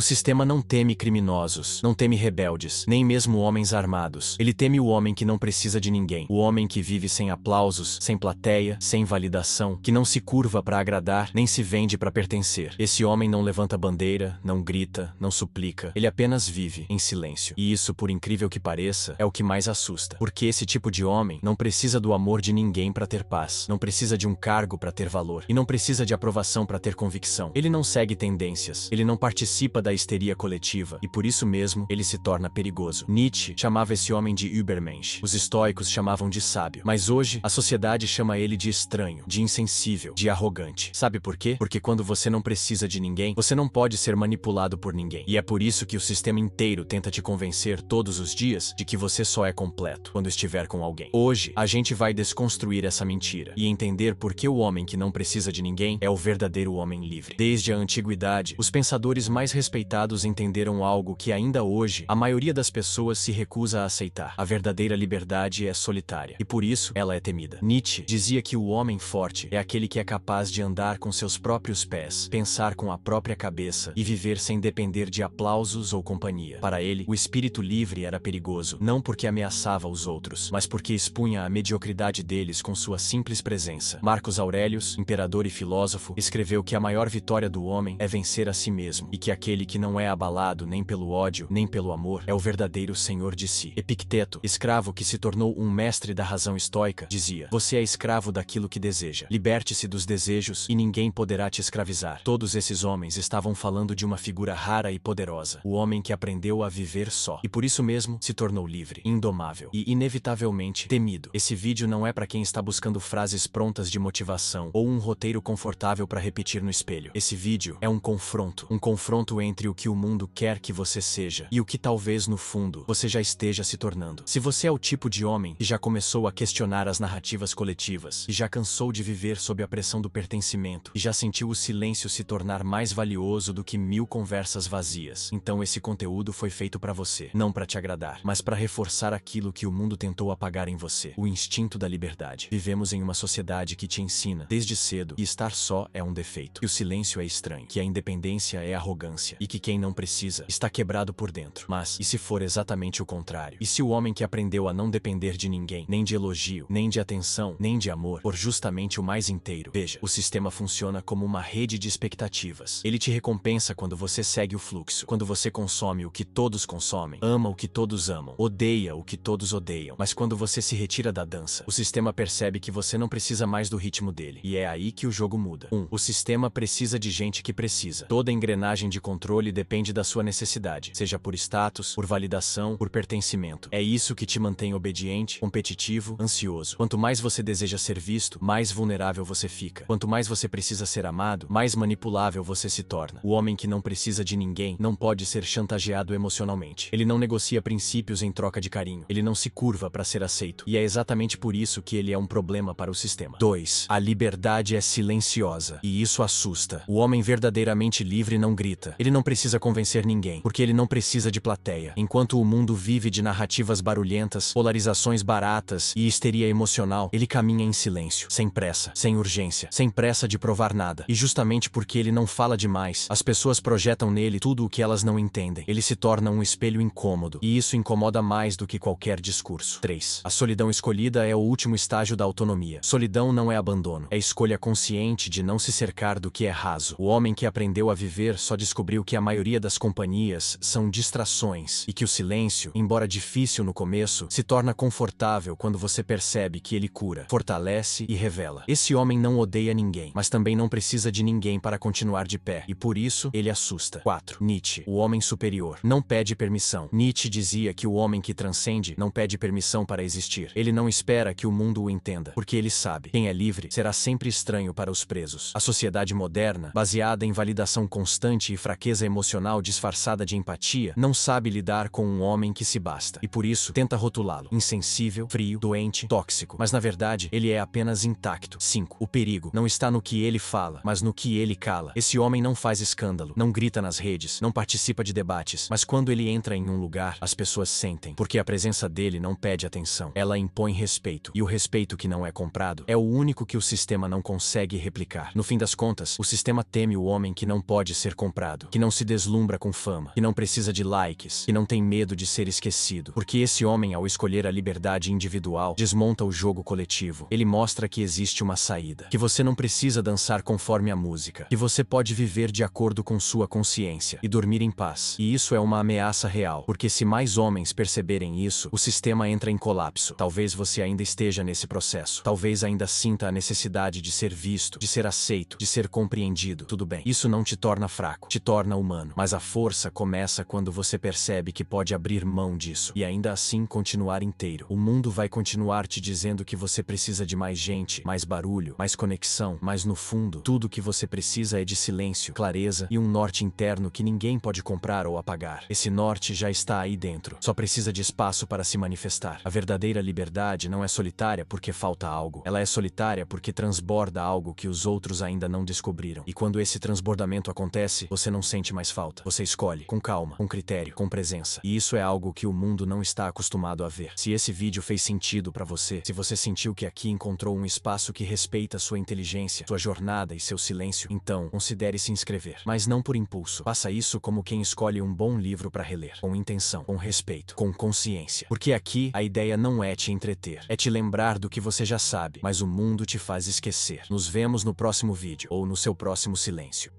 O sistema não teme criminosos, não teme rebeldes, nem mesmo homens armados. Ele teme o homem que não precisa de ninguém, o homem que vive sem aplausos, sem plateia, sem validação, que não se curva para agradar, nem se vende para pertencer. Esse homem não levanta bandeira, não grita, não suplica. Ele apenas vive em silêncio. E isso, por incrível que pareça, é o que mais assusta. Porque esse tipo de homem não precisa do amor de ninguém para ter paz, não precisa de um cargo para ter valor, e não precisa de aprovação para ter convicção. Ele não segue tendências, ele não participa da histeria coletiva, e por isso mesmo ele se torna perigoso. Nietzsche chamava esse homem de Übermensch, os estoicos chamavam de sábio, mas hoje a sociedade chama ele de estranho, de insensível, de arrogante. Sabe por quê? Porque quando você não precisa de ninguém, você não pode ser manipulado por ninguém. E é por isso que o sistema inteiro tenta te convencer todos os dias de que você só é completo quando estiver com alguém. Hoje, a gente vai desconstruir essa mentira e entender por que o homem que não precisa de ninguém é o verdadeiro homem livre. Desde a antiguidade, os pensadores mais respeitados entenderam algo que ainda hoje a maioria das pessoas se recusa a aceitar. A verdadeira liberdade é solitária e por isso ela é temida. Nietzsche dizia que o homem forte é aquele que é capaz de andar com seus próprios pés, pensar com a própria cabeça e viver sem depender de aplausos ou companhia. Para ele, o espírito livre era perigoso, não porque ameaçava os outros, mas porque expunha a mediocridade deles com sua simples presença. Marcos Aurelius, imperador e filósofo, escreveu que a maior vitória do homem é vencer a si mesmo, e que aquele que não é abalado nem pelo ódio, nem pelo amor, é o verdadeiro senhor de si. Epicteto, escravo que se tornou um mestre da razão estoica, dizia: você é escravo daquilo que deseja. Liberte-se dos desejos e ninguém poderá te escravizar. Todos esses homens estavam falando de uma figura rara e poderosa, o homem que aprendeu a viver só, e por isso mesmo se tornou livre, indomável e inevitavelmente temido. Esse vídeo não é para quem está buscando frases prontas de motivação ou um roteiro confortável para repetir no espelho. Esse vídeo é um confronto entre o que o mundo quer que você seja e o que talvez no fundo você já esteja se tornando. Se você é o tipo de homem que já começou a questionar as narrativas coletivas e já cansou de viver sob a pressão do pertencimento e já sentiu o silêncio se tornar mais valioso do que 1000 conversas vazias, então esse conteúdo foi feito para você, não para te agradar, mas para reforçar aquilo que o mundo tentou apagar em você: o instinto da liberdade. Vivemos em uma sociedade que te ensina desde cedo que estar só é um defeito, que o silêncio é estranho, que a independência é arrogância e que quem não precisa está quebrado por dentro. Mas e se for exatamente o contrário? E se o homem que aprendeu a não depender de ninguém, nem de elogio, nem de atenção, nem de amor, for justamente o mais inteiro? Veja, o sistema funciona como uma rede de expectativas. Ele te recompensa quando você segue o fluxo, quando você consome o que todos consomem, ama o que todos amam, odeia o que todos odeiam. Mas quando você se retira da dança, o sistema percebe que você não precisa mais do ritmo dele. E é aí que o jogo muda. O sistema precisa de gente que precisa. Toda engrenagem de controle depende da sua necessidade, seja por status, por validação, por pertencimento. É isso que te mantém obediente, competitivo, ansioso. Quanto mais você deseja ser visto, mais vulnerável você fica. Quanto mais você precisa ser amado, mais manipulável você se torna. O homem que não precisa de ninguém não pode ser chantageado emocionalmente. Ele não negocia princípios em troca de carinho. Ele não se curva para ser aceito. E é exatamente por isso que ele é um problema para o sistema. 2. A liberdade é silenciosa. E isso assusta. O homem verdadeiramente livre não grita. Ele não precisa convencer ninguém, porque ele não precisa de plateia. Enquanto o mundo vive de narrativas barulhentas, polarizações baratas e histeria emocional, ele caminha em silêncio, sem pressa, sem urgência, sem pressa de provar nada. E justamente porque ele não fala demais, as pessoas projetam nele tudo o que elas não entendem. Ele se torna um espelho incômodo, e isso incomoda mais do que qualquer discurso. 3. A solidão escolhida é o último estágio da autonomia. Solidão não é abandono, é escolha consciente de não se cercar do que é raso. O homem que aprendeu a viver só descobriu que a maioria das companhias são distrações e que o silêncio, embora difícil no começo, se torna confortável quando você percebe que ele cura, fortalece e revela. Esse homem não odeia ninguém, mas também não precisa de ninguém para continuar de pé, e por isso ele assusta. 4. Nietzsche, o homem superior, não pede permissão. Nietzsche dizia que o homem que transcende não pede permissão para existir. Ele não espera que o mundo o entenda, porque ele sabe: quem é livre será sempre estranho para os presos. A sociedade moderna, baseada em validação constante e fraqueza emocional disfarçada de empatia, não sabe lidar com um homem que se basta, e por isso tenta rotulá-lo: insensível, frio, doente, tóxico. Mas na verdade, ele é apenas intacto. 5. O perigo não está no que ele fala, mas no que ele cala. Esse homem não faz escândalo, não grita nas redes, não participa de debates, mas quando ele entra em um lugar, as pessoas sentem, porque a presença dele não pede atenção, ela impõe respeito, e o respeito que não é comprado é o único que o sistema não consegue replicar. No fim das contas, o sistema teme o homem que não pode ser comprado, que não não se deslumbra com fama, que não precisa de likes, que não tem medo de ser esquecido. Porque esse homem, ao escolher a liberdade individual, desmonta o jogo coletivo. Ele mostra que existe uma saída, que você não precisa dançar conforme a música, que você pode viver de acordo com sua consciência e dormir em paz. E isso é uma ameaça real, porque se mais homens perceberem isso, o sistema entra em colapso. Talvez você ainda esteja nesse processo. Talvez ainda sinta a necessidade de ser visto, de ser aceito, de ser compreendido. Tudo bem. Isso não te torna fraco, te torna humano. Mas a força começa quando você percebe que pode abrir mão disso e ainda assim continuar inteiro. O mundo vai continuar te dizendo que você precisa de mais gente, mais barulho, mais conexão, mas no fundo, tudo que você precisa é de silêncio, clareza e um norte interno que ninguém pode comprar ou apagar. Esse norte já está aí dentro. Só precisa de espaço para se manifestar. A verdadeira liberdade não é solitária porque falta algo. Ela é solitária porque transborda algo que os outros ainda não descobriram. E quando esse transbordamento acontece, você não sente mais falta. Você escolhe, com calma, com critério, com presença. E isso é algo que o mundo não está acostumado a ver. Se esse vídeo fez sentido para você, se você sentiu que aqui encontrou um espaço que respeita sua inteligência, sua jornada e seu silêncio, então considere se inscrever. Mas não por impulso. Faça isso como quem escolhe um bom livro para reler, com intenção, com respeito, com consciência. Porque aqui a ideia não é te entreter, é te lembrar do que você já sabe, mas o mundo te faz esquecer. Nos vemos no próximo vídeo ou no seu próximo silêncio.